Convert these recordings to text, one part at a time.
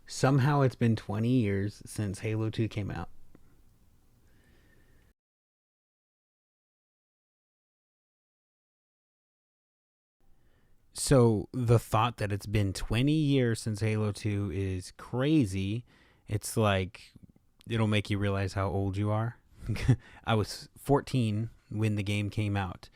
Somehow it's been 20 years since Halo 2 came out. So the thought that it's been 20 years since Halo 2 is crazy. It's like it'll make you realize how old you are. I was 14 when the game came out.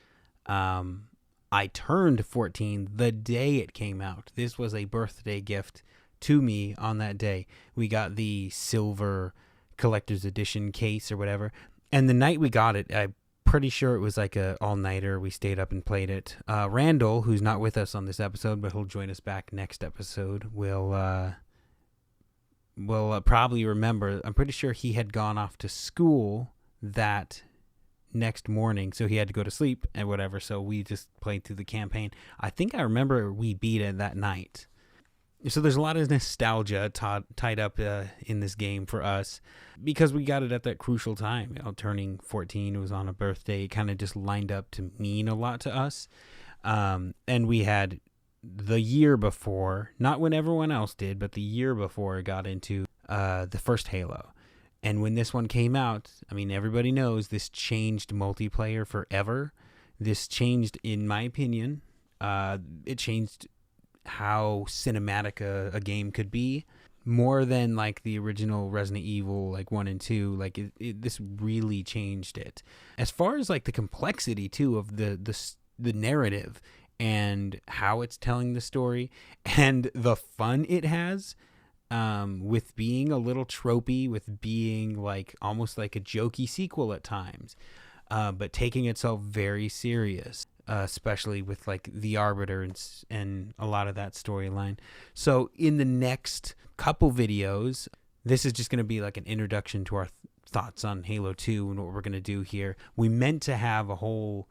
Um, I turned 14 the day it came out. This was a birthday gift to me on that day. We got the silver collector's edition case or whatever. And the night we got it, I pretty sure it was like a all-nighter. We stayed up and played it. Randall, who's not with us on this episode, but he'll join us back next episode, will probably remember. I'm pretty sure he had gone off to school that next morning, so he had to go to sleep and whatever. So we just played through the campaign. I think I remember we beat it that night. So there's a lot of nostalgia tied up in this game for us because we got it at that crucial time. Turning 14, it was on a birthday. It kind of just lined up to mean a lot to us. And we had the year before, not when everyone else did, but the year before, got into the first Halo. And when this one came out, I mean, everybody knows this changed multiplayer forever. This changed, in my opinion, it changed how cinematic a game could be more than like the original Resident Evil like 1 and 2. Like this really changed it as far as like the complexity too of the narrative and how it's telling the story and the fun it has, with being a little tropey, with being like almost like a jokey sequel at times, but taking itself very serious, especially with like the Arbiter and a lot of that storyline. So in the next couple videos, this is just going to be like an introduction to our thoughts on Halo 2 and what we're going to do here. We meant to have a whole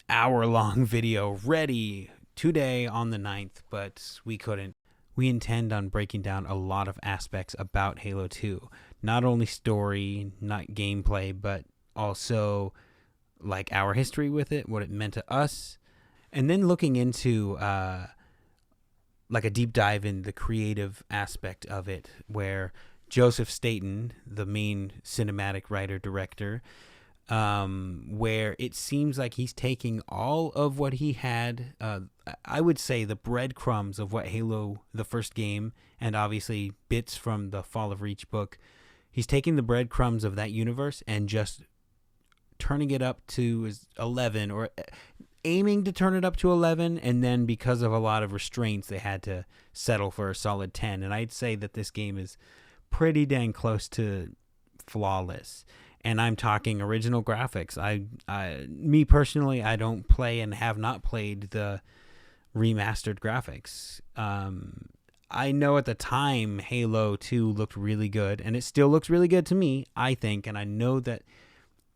hour-long video ready today on the 9th, but we couldn't. We intend on breaking down a lot of aspects about Halo 2. Not only story, not gameplay, but also like our history with it, what it meant to us, and then looking into like a deep dive in the creative aspect of it, where Joseph Staten, the main cinematic writer director, where it seems like he's taking all of what he had, I would say the breadcrumbs of what Halo, the first game, and obviously bits from the Fall of Reach book, he's taking the breadcrumbs of that universe and just turning it up to 11, or aiming to turn it up to 11, and then because of a lot of restraints they had to settle for a solid 10. And I'd say that this game is pretty dang close to flawless, and I'm talking original graphics. Me personally, I don't play and have not played the remastered graphics. I know at the time Halo 2 looked really good, and it still looks really good to me, I think, and I know that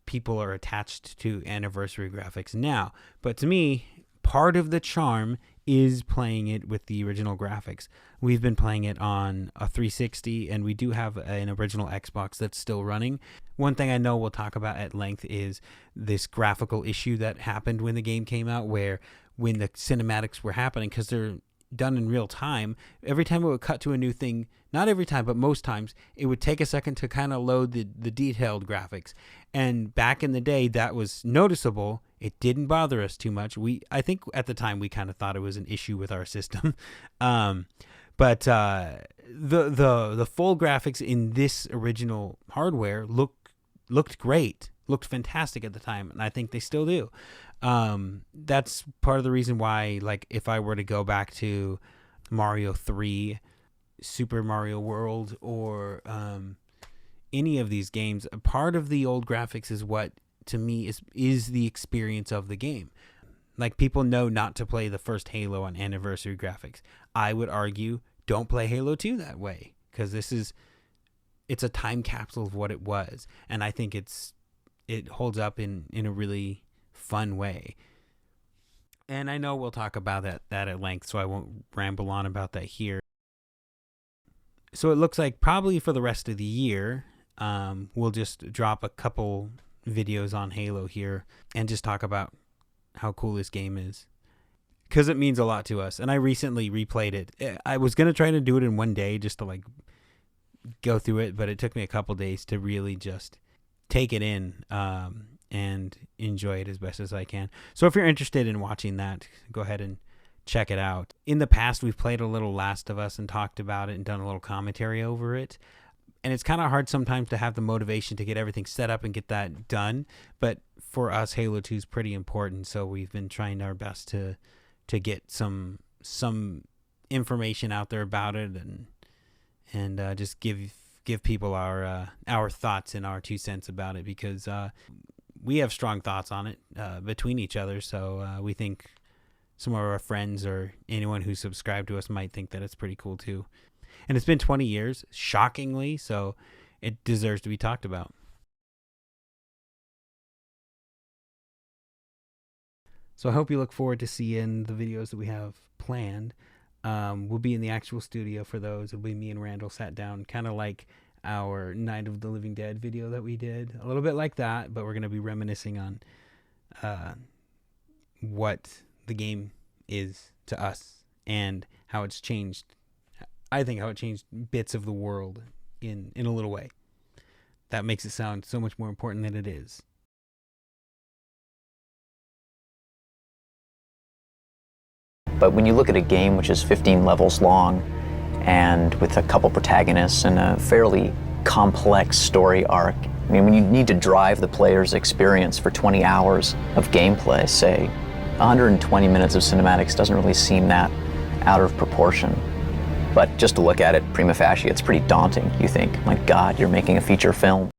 people are attached to anniversary graphics now, but to me, part of the charm is playing it with the original graphics. We've been playing it on a 360, and we do have an original Xbox that's still running. One thing I know we'll talk about at length is this graphical issue that happened when the game came out, where when the cinematics were happening, because they're done in real time, every time it would cut to a new thing, not every time, but most times, it would take a second to kind of load the detailed graphics. And back in the day, that was noticeable. It didn't bother us too much. I think at the time we kind of thought it was an issue with our system. But the full graphics in this original hardware looked great, looked fantastic at the time, and I think they still do. That's part of the reason why, like, if I were to go back to Mario 3, Super Mario World, or any of these games, a part of the old graphics is what to me is the experience of the game. Like, people know not to play the first Halo on anniversary graphics. I would argue don't play Halo 2 that way, because it's a time capsule of what it was, and I think it holds up in a really fun way. And I know we'll talk about that at length, so I won't ramble on about that here. So it looks like probably for the rest of the year, we'll just drop a couple videos on Halo here and just talk about how cool this game is. because it means a lot to us. And I recently replayed it. I was going to try to do it in one day just to like go through it, but it took me a couple days to really just take it in and enjoy it as best as I can. So if you're interested in watching that, go ahead and check it out. In the past, we've played a little Last of Us and talked about it and done a little commentary over it. And it's kind of hard sometimes to have the motivation to get everything set up and get that done. But for us, Halo 2 is pretty important, so we've been trying our best to get some information out there about it and just give people our thoughts and our 2 cents about it, because we have strong thoughts on it between each other. So we think some of our friends or anyone who subscribed to us might think that it's pretty cool too. And it's been 20 years, shockingly, so it deserves to be talked about. So I hope you look forward to seeing the videos that we have planned. We'll be in the actual studio for those. It'll be me and Randall sat down, kind of like our Night of the Living Dead video that we did. A little bit like that, but we're going to be reminiscing on what the game is to us and how it's changed. I think how it changed bits of the world in a little way. That makes it sound so much more important than it is. But when you look at a game which is 15 levels long and with a couple protagonists and a fairly complex story arc, I mean, when you need to drive the player's experience for 20 hours of gameplay, say, 120 minutes of cinematics doesn't really seem that out of proportion. But just to look at it prima facie, it's pretty daunting. You think, my God, you're making a feature film.